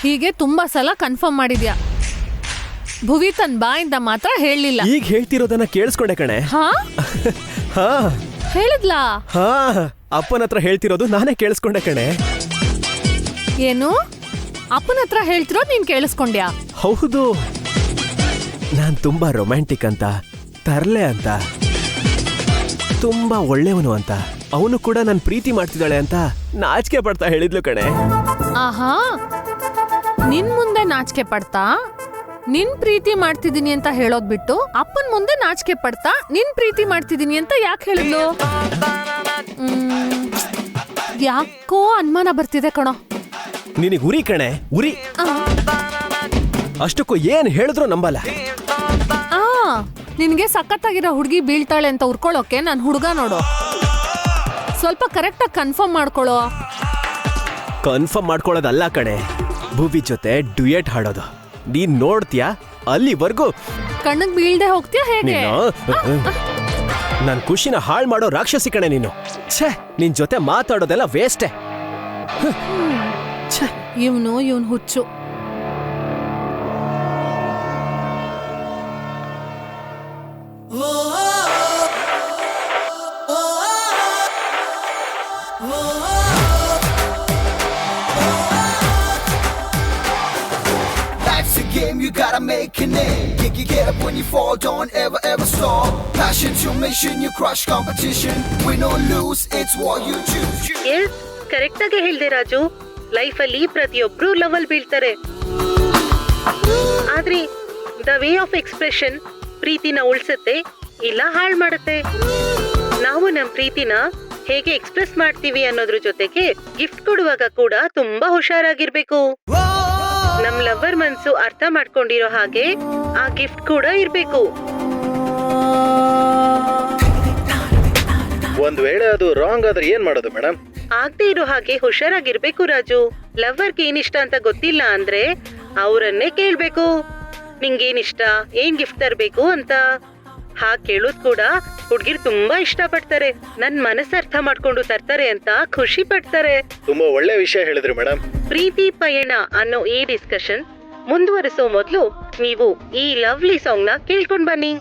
ಹೀಗೆ ತುಂಬಾ ಸಲ ಕನ್ಫರ್ಮ್ ಮಾಡಿದ್ಯಾ. ಭುವಿ ತನ್ ಬಾಯಿಂದ ಮಾತ್ರ ಹೇಳಲಿಲ್ಲ. ಈಗ ಹೇಳ್ತಿರೋದನ್ನ ಕೇಳಿಸ್ಕೊಂಡೆ ಕಣೆ. ಹಾ ಹಾ ಹೇಳಿದ್ಲಾ? ಹಾ ಅಪ್ಪನ ಹತ್ರ ಹೇಳ್ತಿರೋದು ನಾನೇ ಕೇಳಿಸ್ಕೊಂಡೆ ಕಣೆ. ಏನು ಅಪ್ಪನ ಹತ್ರ ಹೇಳ್ತಿರೋದು ನೀನ್ ಕೇಳಿಸ್ಕೊಂಡ್ಯಾ? ಹೌದು, ನಾನ್ ತುಂಬಾ ರೊಮ್ಯಾಂಟಿಕ್ ಅಂತ, ತರ್ಲೆ ಅಂತ, ತುಂಬಾ ಒಳ್ಳೆಯವನು ಅಂತ, ಅವನು ಕೂಡ ನನ್ ಪ್ರೀತಿ ಮಾಡ್ತಿದ್ದಾಳೆ ಅಂತ ನಾಚಿಕೆ ಪಡ್ತಾ ಹೇಳಿದ್ಲು ಕಣೆ. ಆಹಾ, ನಿನ್ ಮುಂದೆ ನಾಚಿಕೆ ಪಡ್ತಾ ನಿನ್ ಪ್ರೀತಿ ಮಾಡ್ತಿದೀನಿ ಅಂತ ಹೇಳೋದ್ ಬಿಟ್ಟು ಅಪ್ಪನ್ ಮುಂದೆ ನಾಚಿಕೆ ಪಡ್ತಾ ನಿನ್ ಪ್ರೀತಿ ಮಾಡ್ತಿದೀನಿ ಅಂತ ಯಾಕೆ ಹೇಳಿದ್ಲು? ಯಾಕೋ ಅನುಮಾನ ಬರ್ತಿದೆ ಕಣೋ. ನಿನಗ್ ಉರಿ ಕಣೆ, ಉರಿ. ಅಷ್ಟಕ್ಕೂ ಏನ್ ಹೇಳಿದ್ರು ನಂಬಲ್ಲ. ನಿನ್ಗೆ ಸಖತ್ತಾಗಿರೋ ಹುಡುಗಿ ಬೀಳ್ತಾಳೆ ಅಂತ ಉರ್ಕೊಳ್ಳೋಕೆ ನಾನ್ ಹುಡುಗ ನೋಡು. ಸ್ವಲ್ಪ ಕರೆಕ್ಟಾಗಿ ಕನ್ಫರ್ಮ್ ಮಾಡ್ಕೊಳ್ಳೋ. ಕನ್ಫರ್ಮ್ ಮಾಡ್ಕೊಳ್ಳೋದಲ್ಲ ಕಣೆ, ಭೂವಿ ಜೊತೆ ಡ್ಯುಯೆಟ್ ಹಾಡೋದು. ನೀನ್ ನೋಡ್ತೀಯಾ? ಅಲ್ಲಿವರೆಗೂ ಕಣ್ಣಿಗೆ ಬೀಳ್ದೆ ಹೋಗ್ತೀಯಾ ಹೇಗೆ? ನನ್ ಖುಷಿನ ಹಾಳು ಮಾಡೋ ರಾಕ್ಷಸಿ ಕಣೆ ನೀನು. ಛೇ, ನಿನ್ ಜೊತೆ ಮಾತಾಡೋದೆಲ್ಲ ವೇಸ್ಟೇ. ಇವನ್ ಹುಚ್ಚು. You gotta make a name. You get up when you fall, don't ever stop. Passion's your mission, you crush competition. Win or lose, it's what you choose. Yes, correct ಆಗಿ ಹೇಳ್ದೆ ರಾಜು. ಲೈಫ್ ಅಲ್ಲಿ ಪ್ರತಿಯೊಬ್ರು ಲವಲ್ ಬೀಳ್ತಾರೆ. ಆದ್ರೆ ದ ವೇ ಆಫ್ ಎಕ್ಸ್ಪ್ರೆಷನ್ ಪ್ರೀತಿನ ಉಳಿಸುತ್ತೆ ಇಲ್ಲ ಹಾಳು ಮಾಡುತ್ತೆ. ನಾವು ನಮ್ ಪ್ರೀತಿನ ಹೇಗೆ ಎಕ್ಸ್ಪ್ರೆಸ್ ಮಾಡ್ತೀವಿ ಅನ್ನೋದ್ರ ಜೊತೆಗೆ ಗಿಫ್ಟ್ ಕೊಡುವಾಗ ಕೂಡ ತುಂಬಾ ಹುಷಾರಾಗಿರ್ಬೇಕು. ನಮ್ ಲವರ್ ಮನ್ಸು ಅರ್ಥ ಮಾಡ್ಕೊಂಡಿರೋ ಹಾಗೆ ಆ ಗಿಫ್ಟ್ ಕೂಡ ಇರ್ಬೇಕು. ಒಂದ್ ವೇಳೆ ಅದು ರಾಂಗ್ ಆದ್ರೆ ಏನ್ ಮಾಡೋದು ಮೇಡಮ್? ಆಗದೆ ಇರೋ ಹಾಗೆ ಹುಷಾರಾಗಿರ್ಬೇಕು ರಾಜು. ಲವರ್ಗೆ ಏನಿಷ್ಟ ಅಂತ ಗೊತ್ತಿಲ್ಲ ಅಂದ್ರೆ ಅವರನ್ನೇ ಕೇಳ್ಬೇಕು, ನಿಂಗೇನಿಷ್ಟ, ಏನ್ ಗಿಫ್ಟ್ ತರ್ಬೇಕು ಅಂತ. ಹಾಗೆ ಕೇಳೋದ್ ಕೂಡ ಹುಡ್ಗಿರ್ ತುಂಬಾ ಇಷ್ಟ ಪಡ್ತಾರೆ. ನನ್ ಮನಸ್ಸು ಅರ್ಥ ಮಾಡ್ಕೊಂಡು ತರ್ತಾರೆ ಅಂತ ಖುಷಿ ಪಡ್ತಾರೆ. ತುಂಬಾ ಒಳ್ಳೆ ವಿಷಯ ಹೇಳಿದ್ರಿ ಮೇಡಮ್. ಪ್ರೀತಿ ಪಯಣ ಅನ್ನೋ ಈ ಡಿಸ್ಕಷನ್ ಮುಂದುವರಿಸೋ ಮೊದಲು ನೀವು ಈ ಲವ್ಲಿ ಸಾಂಗ್ ನ ಕೇಳ್ಕೊಂಡ್ ಬನ್ನಿ.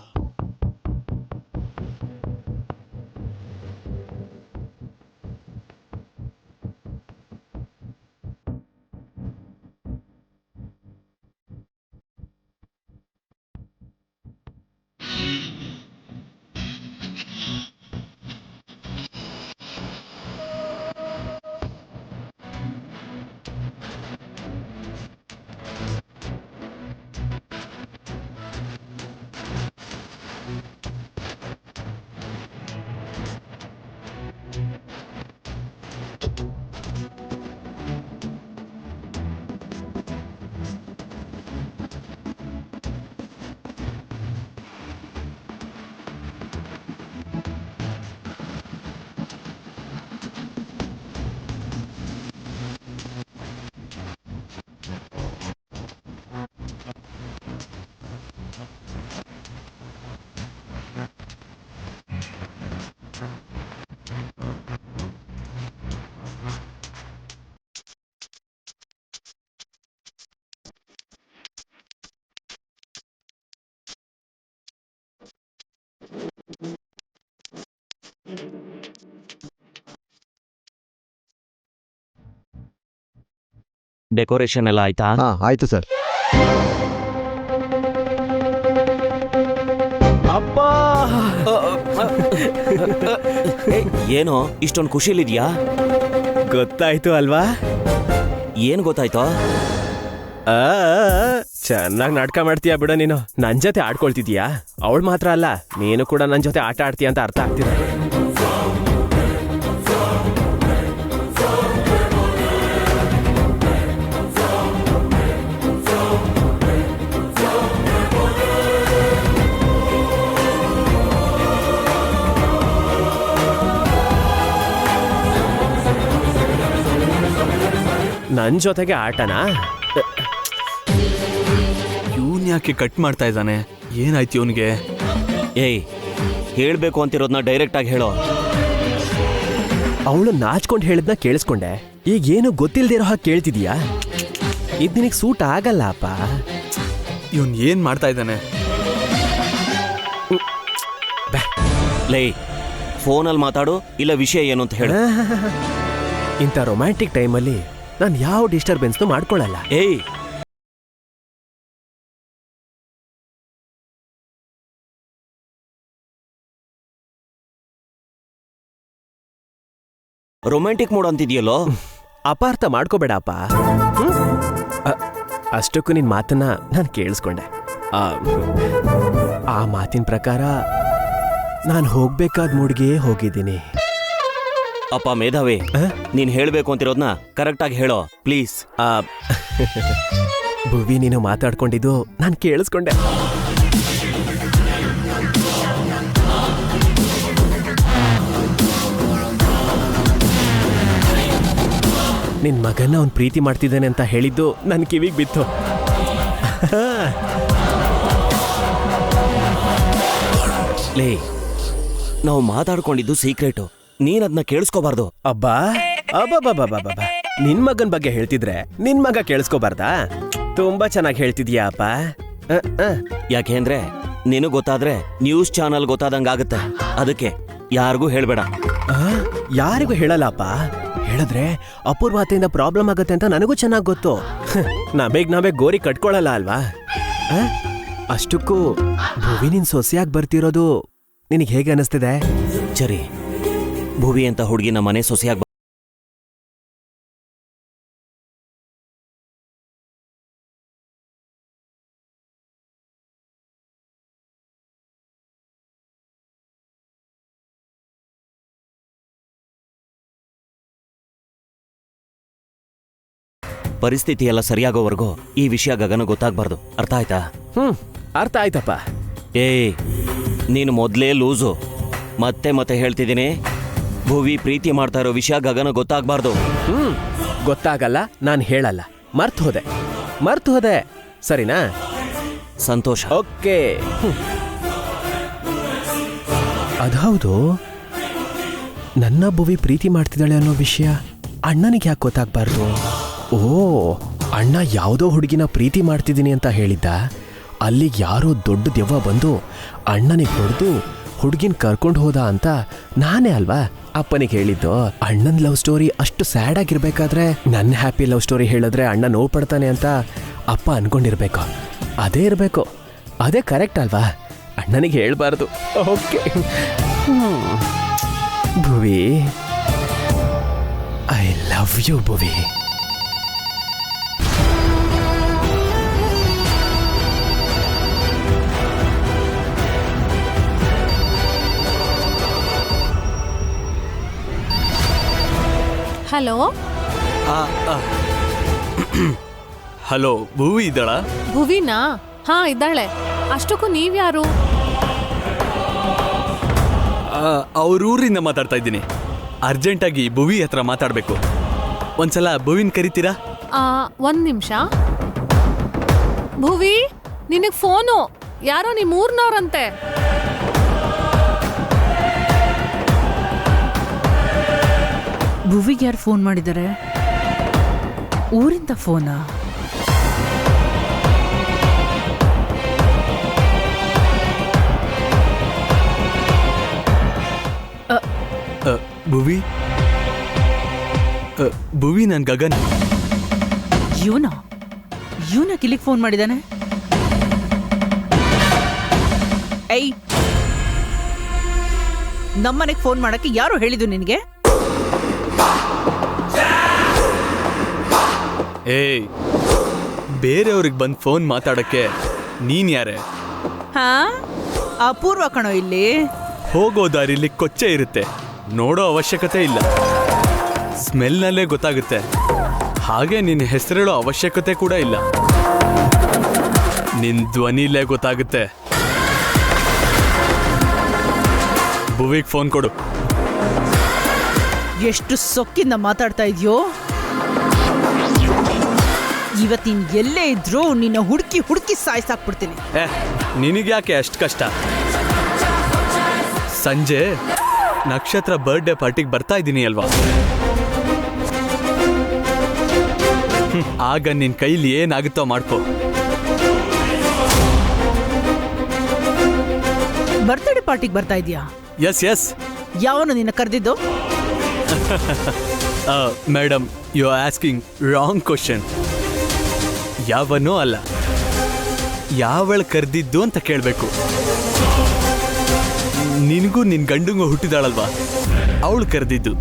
ಡೆಕೋರೇಷನ್ ಎಲ್ಲ ಆಯ್ತಾ? ಆಯ್ತು ಸರ್. ಅಪ್ಪ, ಏನೋ ಇಷ್ಟೊಂದು ಖುಷಿಲಿದ್ಯಾ? ಗೊತ್ತಾಯ್ತು ಅಲ್ವಾ? ಏನ್ ಗೊತ್ತಾಯ್ತೋ? ಚೆನ್ನಾಗಿ ನಾಟಕ ಮಾಡ್ತೀಯಾ ಬಿಡ ನೀನು. ನನ್ ಜೊತೆ ಆಡ್ಕೊಳ್ತಿದ್ಯಾ? ಅವಳು ಮಾತ್ರ ಅಲ್ಲ, ನೀನು ಕೂಡ ನನ್ ಜೊತೆ ಆಟ ಆಡ್ತೀಯ ಅಂತ ಅರ್ಥ ಆಗ್ತಿದೆ. ನನ್ ಜೊತೆಗೆ ಆಟನಾ? ಇವನ್ ಯಾಕೆ ಕಟ್ ಮಾಡ್ತಾ ಇದ್ದಾನೆ? ಏನಾಯ್ತು ಇವನ್ಗೆ? ಏಯ್, ಹೇಳ್ಬೇಕು ಅಂತಿರೋದನ್ನ ಡೈರೆಕ್ಟ್ ಆಗಿ ಹೇಳೋ. ಅವಳು ನಾಚ್ಕೊಂಡು ಹೇಳಿದ್ನ ಕೇಳಿಸ್ಕೊಂಡೆ, ಈಗ ಏನು ಗೊತ್ತಿಲ್ದಿರೋ ಹಾಗೆ ಕೇಳ್ತಿದ್ಯಾ? ಇದು ನಿನಗೆ ಸೂಟ್ ಆಗಲ್ಲ ಅಪ್ಪ. ಇವನ್ ಏನ್ ಮಾಡ್ತಾ ಇದ್ದಾನೆ? ಲೇ, ಫೋನಲ್ಲಿ ಮಾತಾಡು, ಇಲ್ಲ ವಿಷಯ ಏನು ಅಂತ ಹೇಳು. ಇಂಥ ರೊಮ್ಯಾಂಟಿಕ್ ಟೈಮಲ್ಲಿ ನಾನು ಯಾವ ಡಿಸ್ಟರ್ಬೆನ್ಸ್ನು ಮಾಡ್ಕೊಳ್ಳಲ್ಲ. ಏಯ್, ರೊಮ್ಯಾಂಟಿಕ್ ಮೂಡ್ ಅಂತಿದ್ಯಲ್ಲೋ. ಅಪಾರ್ಥ ಮಾಡ್ಕೋಬೇಡಪ್ಪ. ಅಷ್ಟಕ್ಕೂ ನಿನ್ನ ಮಾತನ್ನ ನಾನು ಕೇಳಿಸ್ಕೊಂಡೆ. ಆ ಮಾತಿನ ಪ್ರಕಾರ ನಾನು ಹೋಗ್ಬೇಕಾದ ಮೂಡ್ಗೆ ಹೋಗಿದ್ದೀನಿ. ಅಪ್ಪ ಮೇಧಾವಿ, ನೀನ್ ಹೇಳ್ಬೇಕು ಅಂತಿರೋದ್ನ ಕರೆಕ್ಟಾಗಿ ಹೇಳೋ ಪ್ಲೀಸ್. ಭುವಿ, ನೀನು ಮಾತಾಡ್ಕೊಂಡಿದ್ದು ನಾನು ಕೇಳಿಸ್ಕೊಂಡೆ. ನಿನ್ ಮಗನ ಅವ್ನು ಪ್ರೀತಿ ಮಾಡ್ತಿದ್ದಾನೆ ಅಂತ ಹೇಳಿದ್ದು ನನ್ನ ಕಿವಿಗೆ ಬಿತ್ತು. ಲೇ, ನಾವು ಮಾತಾಡ್ಕೊಂಡಿದ್ದು ಸೀಕ್ರೆಟು, ನೀನ್ ಅದನ್ನ ಕೇಳಿಸ್ಕೋಬಾರ್ದು. ಅಬ್ಬಾ ಅಬ್ಬಬ್ಬಬ್ಬಬ್ಬಬ್ಬ, ನಿನ್ ಮಗನ್ ಬಗ್ಗೆ ಹೇಳ್ತಿದ್ರೆ ನಿನ್ ಮಗ ಕೇಳಿಸ್ಕೋಬಾರ್ದಾ? ತುಂಬಾ ಚೆನ್ನಾಗಿ ಹೇಳ್ತಿದ್ಯಾ ಅಪ್ಪ. ಯಾಕೆಂದ್ರೆ ನಿನಗ್ ಗೊತ್ತಾದ್ರೆ ನ್ಯೂಸ್ ಚಾನಲ್ ಗೊತ್ತಾದಂಗಾಗತ್ತೆ. ಅದಕ್ಕೆ ಯಾರಿಗೂ ಹೇಳ್ಬೇಡ. ಯಾರಿಗೂ ಹೇಳಲ್ಲಪ್ಪ. ಹೇಳಿದ್ರೆ ಅಪೂರ್ವತೆಯಿಂದ ಪ್ರಾಬ್ಲಮ್ ಆಗತ್ತೆ ಅಂತ ನನಗೂ ಚೆನ್ನಾಗಿ ಗೊತ್ತು. ನಾವೇ ಗೋರಿ ಕಟ್ಕೊಳ್ಳಲ್ಲ ಅಲ್ವಾ? ಅಷ್ಟಕ್ಕೂ ಭುವಿ ನಿನ್ ಸೊಸೆಯಾಗಿ ಬರ್ತಿರೋದು ನಿನಗೆ ಹೇಗೆ ಅನಿಸ್ತಿದೆ? ಸರಿ, ಭುವಿ ಅಂತ ಹುಡುಗಿ ನಮ್ಮ ಮನೆ ಸೊಸೆಯಾಗಿ ಪರಿಸ್ಥಿತಿ ಎಲ್ಲ ಸರಿಯಾಗೋವರೆಗೂ ಈ ವಿಷಯ ಗಗನ ಗೊತ್ತಾಗ್ಬಾರ್ದು. ಅರ್ಥ ಆಯ್ತಾ? ಅರ್ಥ ಆಯ್ತಪ್ಪ. ಏಯ್, ನೀನು ಮೊದಲೇ ಲೂಸು. ಮತ್ತೆ ಮತ್ತೆ ಹೇಳ್ತಿದ್ದೀನಿ, ಭುವಿ ಪ್ರೀತಿ ಮಾಡ್ತಾ ಇರೋ ವಿಷಯ ಗಗನ ಗೊತ್ತಾಗ್ಬಾರ್ದು. ಗೊತ್ತಾಗಲ್ಲ, ನಾನು ಹೇಳಲ್ಲ. ಮರ್ತು ಹೋದೆ ಸರಿನಾ? ಸಂತೋಷ. ಓಕೆ. ಅದೌದು, ನನ್ನ ಭುವಿ ಪ್ರೀತಿ ಮಾಡ್ತಿದ್ದಾಳೆ ಅನ್ನೋ ವಿಷಯ ಅಣ್ಣನಿಗೆ ಯಾಕೆ ಗೊತ್ತಾಗ್ಬಾರ್ದು? ಓ, ಅಣ್ಣ ಯಾವುದೋ ಹುಡುಗಿನ ಪ್ರೀತಿ ಮಾಡ್ತಿದ್ದೀನಿ ಅಂತ ಹೇಳಿದ್ದ. ಅಲ್ಲಿಗೆ ಯಾರೋ ದೊಡ್ಡ ದೆವ್ವ ಬಂದು ಅಣ್ಣನಿಗೆ ಹೊಡೆದು ಹುಡುಗಿನ ಕರ್ಕೊಂಡು ಹೋದ ಅಂತ ನಾನೇ ಅಲ್ವಾ ಅಪ್ಪನಿಗೆ ಹೇಳಿದ್ದು. ಅಣ್ಣನ ಲವ್ ಸ್ಟೋರಿ ಅಷ್ಟು ಸ್ಯಾಡ್ ಆಗಿರ್ಬೇಕಾದ್ರೆ ನನ್ನ ಹ್ಯಾಪಿ ಲವ್ ಸ್ಟೋರಿ ಹೇಳಿದ್ರೆ ಅಣ್ಣ ನೋವು ಪಡ್ತಾನೆ ಅಂತ ಅಪ್ಪ ಅನ್ಕೊಂಡಿರ್ಬೇಕು. ಅದೇ ಇರಬೇಕು. ಅದೇ ಕರೆಕ್ಟ್ ಅಲ್ವಾ? ಅಣ್ಣನಿಗೆ ಹೇಳ್ಬಾರ್ದು. Okay. Bhuvi, I love you Bhuvi. Hello hello, Bhuvi ಇದ್ದಾಳ? ಭುವಿನಾ? ಹಾ, ಇದ್ದಾಳೆ. ಅಷ್ಟಕ್ಕೂ ನೀವ್ಯಾರು? ಅವ್ರ ಊರಿಂದ ಮಾತಾಡ್ತಾ ಇದ್ದೀನಿ. ಅರ್ಜೆಂಟಾಗಿ ಭುವಿ ಹತ್ರ ಮಾತಾಡ್ಬೇಕು. ಒಂದ್ಸಲ ಭುವಿನ್ ಕರಿತೀರಾ? ಒಂದ್ ನಿಮಿಷ. ಭುವಿ, ನಿನಗ್ ಫೋನು. ಯಾರೋ ನಿಮ್ಮೂರ್ನವ್ರಂತೆ. ಭುವಿಗೆ ಯಾರು ಫೋನ್ ಮಾಡಿದ್ದಾರೆ? ಊರಿಂದ ಫೋನಾ? ಭುವಿ, ಭುವಿ, ನನ್ ಗಗನ್. ಇವನ ಕಿಲಿಗೆ ಫೋನ್ ಮಾಡಿದಾನೆ? ಐ, ನಮ್ಮನೆಗೆ ಫೋನ್ ಮಾಡಕ್ಕೆ ಯಾರು ಹೇಳಿದ್ದು ನಿನಗೆ? ಏಯ್, ಬೇರೆಯವ್ರಿಗೆ ಬಂದು ಫೋನ್ ಮಾತಾಡಕ್ಕೆ ನೀನ್ ಯಾರೇ? ಹಾ, ಅಪೂರ್ವ ಕಣೋ ಇಲ್ಲಿ. ಹೋಗೋ ದಾರಿಲಿ ಕೊಚ್ಚೆ ಇರುತ್ತೆ, ನೋಡೋ ಅವಶ್ಯಕತೆ ಇಲ್ಲ. ಸ್ಮೆಲ್ನಲ್ಲೇ ಗೊತ್ತಾಗುತ್ತೆ. ಹಾಗೆ ನಿನ್ನ ಹೆಸರೇಳೋ ಅವಶ್ಯಕತೆ ಕೂಡ ಇಲ್ಲ. ನಿನ್ ಧ್ವನಿಲೇ ಗೊತ್ತಾಗುತ್ತೆ. ಭುವಿಗೆ ಫೋನ್ ಕೊಡು. ಎಷ್ಟು ಸೊಕ್ಕಿಂದ ಮಾತಾಡ್ತಾ ಇದೆಯೋ. ಇವತ್ತಿನ ಎಲ್ಲೇ ಇದ್ರೂ ನಿನ್ನ ಹುಡುಕಿ ಹುಡುಕಿ ಸಾಯಿಸಾಕ್ಬಿಡ್ತೀನಿ. ನಿನಗ್ಯಾಕೆ ಅಷ್ಟು ಕಷ್ಟ? ಸಂಜೆ ನಕ್ಷತ್ರ ಬರ್ಡೇ ಪಾರ್ಟಿಗೆ ಬರ್ತಾ ಇದ್ದೀನಿ ಅಲ್ವಾ? ಆಗ ನಿನ್ ಕೈಲಿ ಏನಾಗುತ್ತೋ ಮಾಡ್ಕೋ. ಬರ್ತ್ಡೇ ಪಾರ್ಟಿಗೆ ಬರ್ತಾ ಇದೀಯಾ? Yes yes. ಯಾವನು ನಿನ್ನ ಕರೆದಿದ್ದು? Madam, you are asking wrong question. ಯಾವನೂ ಅಲ್ಲ, ಯಾವಳು ಕರೆದಿದ್ದು ಅಂತ ಕೇಳಬೇಕು. ನಿನಗೂ ನಿನ್ ಗಂಡಂಗೂ ಹುಟ್ಟಿದಾಳಲ್ವಾ, ಅವಳು ಕರೆದಿದ್ದು.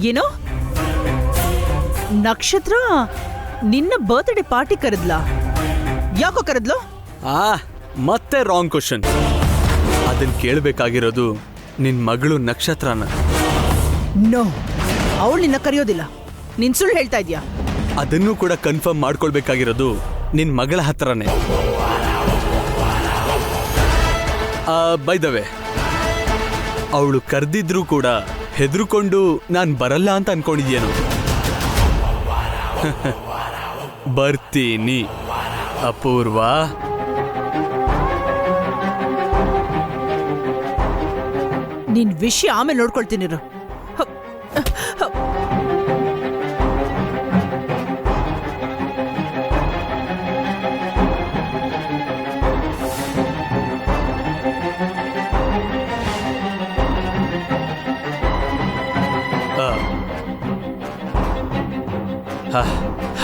ಏನೋ ನಕ್ಷತ್ರ ನಿನ್ನ ಬರ್ತ್ಡೇ ಪಾರ್ಟಿ ಕರೆದ್ಲಾ? ಯಾಕೋ ಕರೆದ್ಲು? ಮತ್ತೆ ರಾಂಗ್ ಕ್ವಶನ್. ಅದನ್ನ ಕೇಳಬೇಕಾಗಿರೋದು ನಿನ್ ಮಗಳು ನಕ್ಷತ್ರನ. ನೋ, ಅವಳು ನಿನ್ನ ಕರೆಯೋದಿಲ್ಲ. ನೀನ್ ಸುಳ್ಳು ಹೇಳ್ತಾ ಇದ್ಯಾ? ಅದನ್ನು ಕೂಡ ಕನ್ಫರ್ಮ್ ಮಾಡ್ಕೊಳ್ಬೇಕಾಗಿರೋದು ನಿನ್ ಮಗಳ ಹತ್ರನೇ. ಬೈ ದ ವೇ, ಅವಳು ಕರೆದಿದ್ರು ಕೂಡ ಹೆದರ್ಕೊಂಡು ನಾನ್ ಬರಲ್ಲ ಅಂತ ಅನ್ಕೊಂಡಿದ್ಯೇನು? ಬರ್ತೀನಿ ಅಪೂರ್ವ. ನಿನ್ ವಿಷಯ ಆಮೇಲೆ ನೋಡ್ಕೊಳ್ತೀನಿ.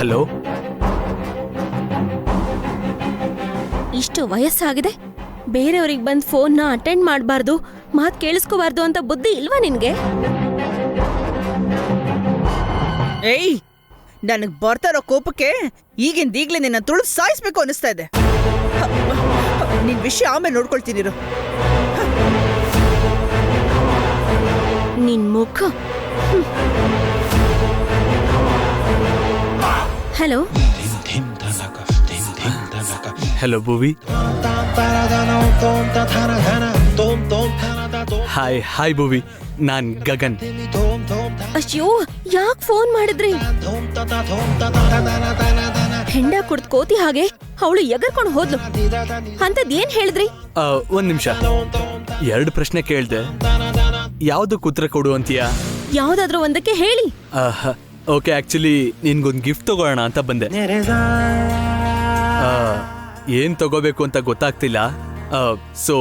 ಹಲೋ. ಇಷ್ಟು ವಯಸ್ಸಾಗಿದೆ, ಬೇರೆಯವ್ರಿಗೆ ಬಂದ್ ಫೋನ್ನ ಅಟೆಂಡ್ ಮಾಡಬಾರ್ದು, ಮಾತ್ ಕೇಳಿಸ್ಕೋಬಾರ್ದು ಅಂತ ಬುದ್ಧಿ ಇಲ್ವಾ ನಿನ್ಗೆ? ಏಯ್, ನನಗ್ ಬರ್ತಾ ಇರೋ ಕೋಪಕ್ಕೆ ಈಗಿಂದೀಗ್ಲೇ ನಿನ್ನ ತುಳು ಸಾಯಿಸ್ಬೇಕು ಅನಿಸ್ತಾ ಇದೆ. ನಿನ್ ವಿಷಯ ಆಮೇಲೆ ನೋಡ್ಕೊಳ್ತೀನಿ. ನಿನ್ ಮುಖ. ಹಲೋ. ಹಲೋ ಭುವಿ. ಹಾಯ್ ಭುವಿ, ನಾನ್ ಗಗನ್. ಅಯ್ಯೋ, ಯಾಕ್ ಫೋನ್ ಮಾಡಿದ್ರಿ? ಹೆಂಡ ಕುಡ್ದ್ ಕೋತಿ ಹಾಗೆ ಅವಳು ಎಗರ್ಕೊಂಡು ಹೋದ್ಲು. ಅಂತದ್ ಏನ್ ಹೇಳಿದ್ರಿ? ಒಂದ್ ನಿಮಿಷ, 2 ಪ್ರಶ್ನೆ ಕೇಳ್ದೆ, ಯಾವ್ದಕ್ಕೆ ಉತ್ತರ ಕೊಡು ಅಂತೀಯಾ? ಯಾವ್ದಾದ್ರೂ ಒಂದಕ್ಕೆ ಹೇಳಿ. ಓಕೆ, ಆಕ್ಚುಲಿ ನಿನ್ಗೊಂದು ಗಿಫ್ಟ್ ತಗೋಣ ಅಂತ ಬಂದೆ. ಏನ್ ತಗೋಬೇಕು ಅಂತ ಗೊತ್ತಾಗ್ತಿಲ್ಲ, ಸೊ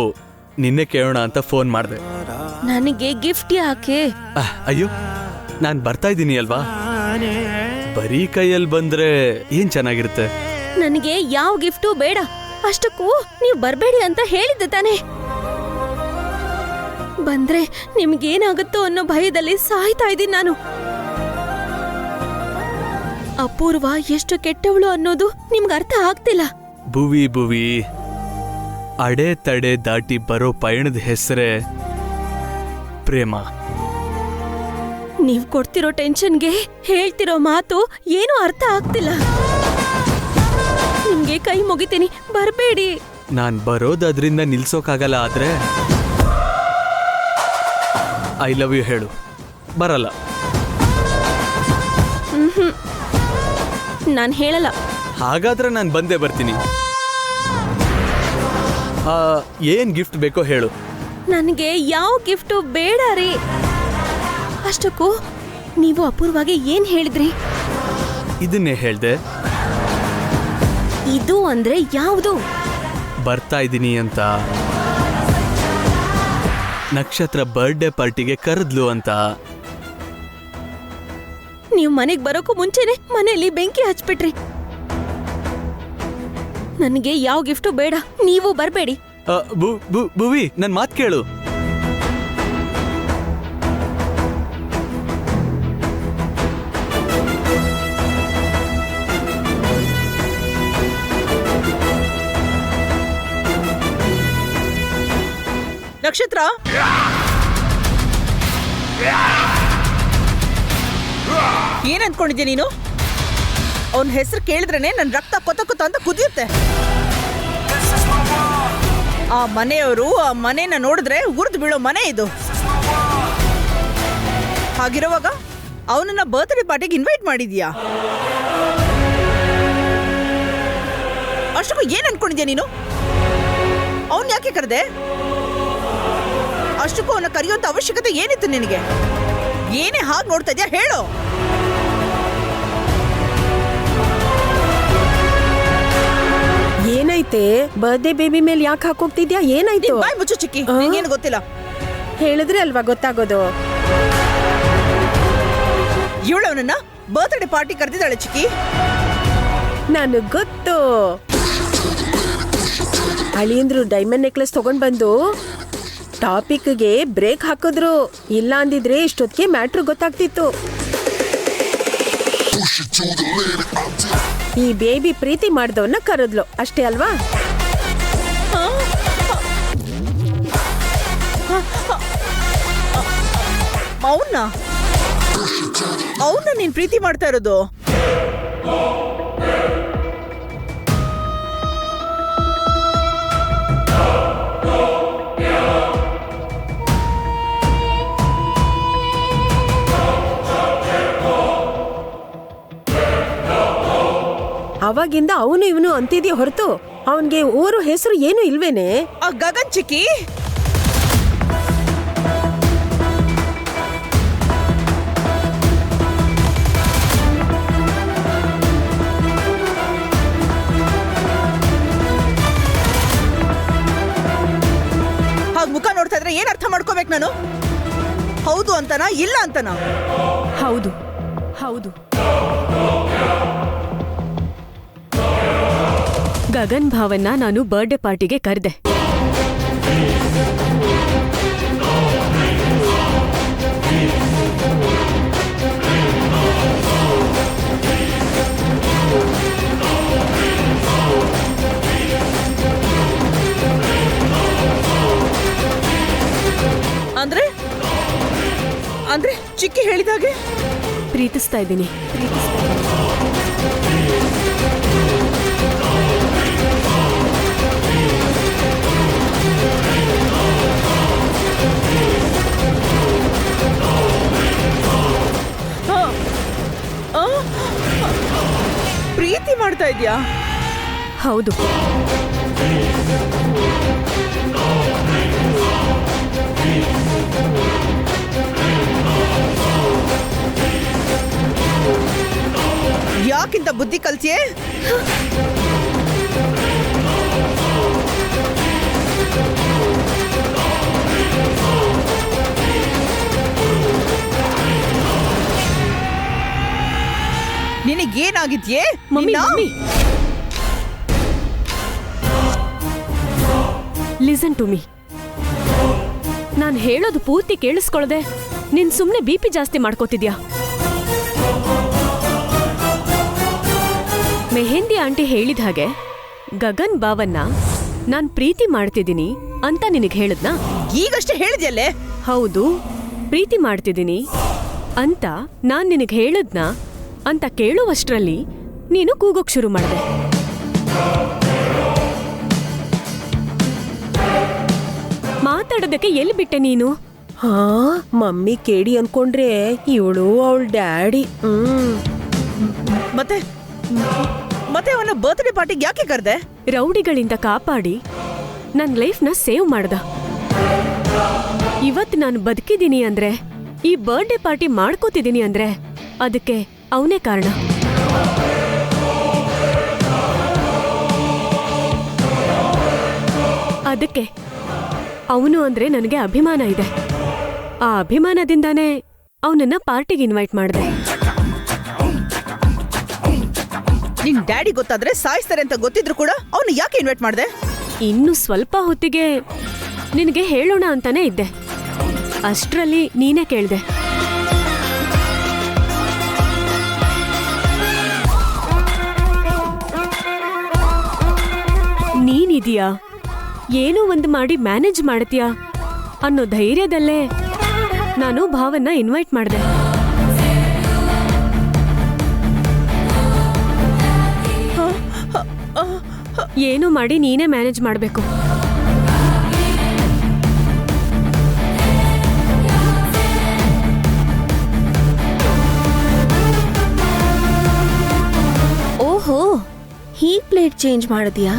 ನಿನ್ನೆ ಕೇಳೋಣ ಅಂತ ಫೋನ್ ಮಾಡಿದೆ. ನನಗೆ ಗಿಫ್ಟ್ ಯಾಕೆ? ಅಯ್ಯೋ, ನಾನ್ ಬರ್ತಾ ಇದ್ದೀನಿ ಅಲ್ವಾ, ಬರೀ ಕೈಯಲ್ಲಿ ಬಂದ್ರೆ ಏನ್ ಚೆನ್ನಾಗಿರುತ್ತೆ. ನನಗೆ ಯಾವ ಗಿಫ್ಟು ಬೇಡ. ಅಷ್ಟಕ್ಕೂ ನೀವ್ ಬರ್ಬೇಡಿ ಅಂತ ಹೇಳಿದ್ದೆ ತಾನೆ. ಬಂದ್ರೆ ನಿಮ್ಗೇನಾಗುತ್ತೋ ಅನ್ನೋ ಭಯದಲ್ಲಿ ಸಾಯ್ತಾ ಇದ್ದೀನಿ ನಾನು. ಅಪೂರ್ವ ಎಷ್ಟು ಕೆಟ್ಟವಳು ಅನ್ನೋದು ನಿಮ್ಗೆ ಅರ್ಥ ಆಗ್ತಿಲ್ಲ. ಭುವಿ, ಅಡೆ ತಡೆ ದಾಟಿ ಬರೋ ಪಯಣದ ಹೆಸರೇ ಪ್ರೇಮ. ನೀವ್ ಕೊಡ್ತಿರೋ ಟೆನ್ಷನ್ಗೆ ಹೇಳ್ತಿರೋ ಮಾತು ಏನೂ ಅರ್ಥ ಆಗ್ತಿಲ್ಲ. ನಿಮ್ಗೆ ಕೈ ಮುಗಿತೀನಿ, ಬರ್ಬೇಡಿ. ನಾನ್ ಬರೋದದ್ರಿಂದ ನಿಲ್ಸೋಕಾಗಲ್ಲ, ಆದ್ರೆ ಐ ಲವ್ ಯು ಹೇಳು. ಬರಲ್ಲ. ನಾನ್ ಹೇಳಲ್ಲ. ಹಾಗಾದ್ರೆ ನಾನು ಬಂದೇ ಬರ್ತೀನಿ. ಏನ್ ಗಿಫ್ಟ್ ಬೇಕೋ ಹೇಳು. ನನಗೆ ಯಾವ ಗಿಫ್ಟು ಬೇಡ ರೀ. ಅಷ್ಟಕ್ಕೂ ನೀವು ಅಪೂರ್ವಾಗಿ ಏನ್ ಹೇಳಿದ್ರಿ? ಇದನ್ನೇ ಹೇಳ್ದೆ. ಇದು ಅಂದ್ರೆ ಯಾವುದು? ಬರ್ತಾ ಇದ್ದೀನಿ ಅಂತ, ನಕ್ಷತ್ರ ಬರ್ಡೇ ಪಾರ್ಟಿಗೆ ಕರೆದ್ಲು ಅಂತ. ನೀವು ಮನೆಗ್ ಬರೋಕ್ಕೂ ಮುಂಚೆನೆ ಮನೆಯಲ್ಲಿ ಬೆಂಕಿ ಹಚ್ಬಿಟ್ರಿ. ನನಗೆ ಯಾವ ಗಿಫ್ಟು ಬೇಡ, ನೀವು ಬರ್ಬೇಡಿ. ಭುವಿ, ನನ್ ಮಾತ್ ಕೇಳು. ನಕ್ಷತ್ರ, ಏನ್ ಅನ್ಕೊಂಡಿದ್ಯಾ ನೀನು? ಅವನ ಹೆಸರು ಕೇಳಿದ್ರೇನೆ ನನ್ ರಕ್ತ ಕೊತ ಕೊತ ಅಂತ ಕುದಿಯುತ್ತೆ. ಆ ಮನೆಯವರು ಆ ಮನೆನ ನೋಡಿದ್ರೆ ಉರಿದು ಬೀಳೋ ಮನೆ ಇದು. ಹಾಗಿರುವಾಗ ಅವನನ್ನ ಬರ್ತ್ಡೇ ಪಾರ್ಟಿಗೆ ಇನ್ವೈಟ್ ಮಾಡಿದ್ಯಾ? ಅಷ್ಟಕ್ಕೂ ಏನ್ ಅನ್ಕೊಂಡಿದ್ಯಾ ನೀನು? ಅವನ್ ಯಾಕೆ ಕರೆದೆ? ಅಷ್ಟಕ್ಕೂ ಅವನ ಕರೆಯುವಂತ ಅವಶ್ಯಕತೆ ಏನಿತ್ತು ನಿನಗೆ? ಏನೇ ಹಾಗೆ ನೋಡ್ತಾ ಇದ್ಯಾ ಹೇಳು. ಏನೈತೆ? ಬರ್ತ್ಡೇ ಬೇಬಿ ಮೇಲೆ ಯಾಕೆ ಹಾಕೋಗ್ತಿದ್ಯಾ? ಏನಾಯ್ತು? ಬಾಯ್ ಮುಚ್ಚು ಚಿಕ್ಕಿ, ಏನು ಗೊತ್ತಿಲ್ಲ. ಹೇಳಿದ್ರೆ ಅಲ್ವಾ ಗೊತ್ತಾಗೋದು. ಇವಳು ಅವನನ್ನ ಬರ್ತ್ಡೇ ಪಾರ್ಟಿ ಕರೆದಿದ್ದಾಳೆ ಚಿಕ್ಕಿ. ನನಗ್ ಗೊತ್ತು. ಅಳಿಯಂದ್ರು ಡೈಮಂಡ್ ನೆಕ್ಲೆಸ್ ತಗೊಂಡ್ ಬಂದು ಟಾಪಿಕ್ಗೆ ಬ್ರೇಕ್ ಹಾಕಿದ್ರು. ಇಲ್ಲ ಅಂದಿದ್ರೆ ಇಷ್ಟೊತ್ತಿಗೆ ಮ್ಯಾಟ್ರ್ ಗೊತ್ತಾಗ್ತಿತ್ತು. ಈ ಬೇಬಿ ಪ್ರೀತಿ ಮಾಡಿದವನ್ನ ಕರೆದ್ಲು ಅಷ್ಟೇ ಅಲ್ವಾ? ಅವನ್ನ ನೀನ್ ಪ್ರೀತಿ ಮಾಡ್ತಾ ಇರೋದು? ಅವಾಗಿಂದ ಅವನು ಇವನು ಅಂತಿದ್ಯ ಹೊರತು ಅವನ್ಗೆ ಊರು ಹೆಸರು ಏನು ಇಲ್ವೇನೆ? ಆ ಗಗನ್ ಚಿಕ್ಕಿ, ಹಾಗ್ ಮುಖ ನೋಡ್ತಾ ಇದ್ರೆ ಏನ್ ಅರ್ಥ ಮಾಡ್ಕೋಬೇಕು ನಾನು? ಹೌದು ಅಂತನಾ ಇಲ್ಲ ಅಂತನಾ? ಹೌದು ಹೌದು. ಗಗನ್ ಭಾವನ್ನ ನಾನು ಬರ್ಡೇ ಪಾರ್ಟಿಗೆ ಕರೆದೆ. ಅಂದ್ರೆ ಅಂದ್ರೆ ಚಿಕ್ಕಿ ಹೇಳಿದಾಗೆ ಪ್ರೀತಿಸ್ತಾ ಇದ್ದೀನಿ. ಪ್ರೀತಿ ಮಾಡ್ತಾ ಇದ್ಯಾ? ಹೌದು. ಯಾಕಿಂತ ಬುದ್ಧಿ ಕಲ್ತಿಯೇ? ನಿನಗೇನಾಗಿದ್ಯೇ? Mummy mummy, listen to me. ನಾನ್ ಹೇಳೋದು ಪೂರ್ತಿ ಕೇಳಿಸ್ಕೊಳ್ದೆ ನೀನ್ ಸುಮ್ನೆ ಬಿಪಿ ಜಾಸ್ತಿ ಮಾಡ್ಕೋತಿದ್ಯಾ? ಮೆಹಂದಿ ಆಂಟಿ ಹೇಳಿದ ಹಾಗೆ ಗಗನ್ ಬಾವನ್ನ ನಾನ್ ಪ್ರೀತಿ ಮಾಡ್ತಿದ್ದೀನಿ ಅಂತ ನಿನಗ್ ಹೇಳದ್ನಾ? ಈಗಷ್ಟೇ ಹೇಳಿದ್ಯಲ್ಲೇ. ಹೌದು, ಪ್ರೀತಿ ಮಾಡ್ತಿದ್ದೀನಿ ಅಂತ ನಾನ್ ನಿನಗ್ ಹೇಳದ್ನಾ ಅಂತ ಕೇಳುವಷ್ಟ್ರಲ್ಲಿ ನೀನು ಕೂಗೋಕ್ ಶುರು ಮಾಡಿದೆ. ಮಾತಾಡೋದಕ್ಕೆ ಎಲ್ಲಿ ಬಿಟ್ಟೆ ನೀನು? ಹಾ, ಮಮ್ಮಿ ಕೇಳಿ ಅನ್ಕೊಂಡ್ರೆ ಇವಳು ಅವಳ ಡ್ಯಾಡಿ. ಮತ್ತೆ ಮತ್ತೆ ಅವನ ಬರ್ತ್ಡೇ ಪಾರ್ಟಿಗೆ ಯಾಕೆ ಕರೆದೆ? ರೌಡಿಗಳಿಂದ ಕಾಪಾಡಿ ನನ್ ಲೈಫ್ನ ಸೇವ್ ಮಾಡ್ದ. ಇವತ್ತು ನಾನು ಬದುಕಿದ್ದೀನಿ ಅಂದ್ರೆ, ಈ ಬರ್ಡೇ ಪಾರ್ಟಿ ಮಾಡ್ಕೋತಿದ್ದೀನಿ ಅಂದ್ರೆ ಅದಕ್ಕೆ ಅವನೇ ಕಾರಣ. ಅದಕ್ಕೆ ಅವನು ಅಂದ್ರೆ ನನಗೆ ಅಭಿಮಾನ ಇದೆ. ಆ ಅಭಿಮಾನದಿಂದಾನೇ ಅವನನ್ನ ಪಾರ್ಟಿಗೆ ಇನ್ವೈಟ್ ಮಾಡಿದೆ. ನಿನ್ ಡ್ಯಾಡಿ ಗೊತ್ತಾದ್ರೆ ಸಾಯಿಸ್ತಾರೆ ಅಂತ ಗೊತ್ತಿದ್ರು ಕೂಡ ಅವನು ಯಾಕೆ ಇನ್ವೈಟ್ ಮಾಡಿದೆ? ಇನ್ನು ಸ್ವಲ್ಪ ಹೊತ್ತಿಗೆ ನಿನಗೆ ಹೇಳೋಣ ಅಂತಾನೆ ಇದ್ದೆ. ಅಷ್ಟ್ರಲ್ಲಿ ನೀನೇ ಕೇಳ್ದೆ. ನೀನಿದೀಯಾ, ಏನೋ ಒಂದು ಮಾಡಿ ಮ್ಯಾನೇಜ್ ಮಾಡ್ತೀಯಾ ಅನ್ನೋ ಧೈರ್ಯದಲ್ಲೇ ನಾನು ಭಾವನ್ನ ಇನ್ವೈಟ್ ಮಾಡಿದೆ. ಏನೋ ಮಾಡಿ ನೀನೇ ಮ್ಯಾನೇಜ್ ಮಾಡಬೇಕು. ಓಹೋ, ಹೀಗ್ ಪ್ಲೇಟ್ ಚೇಂಜ್ ಮಾಡಿದ್ಯಾ?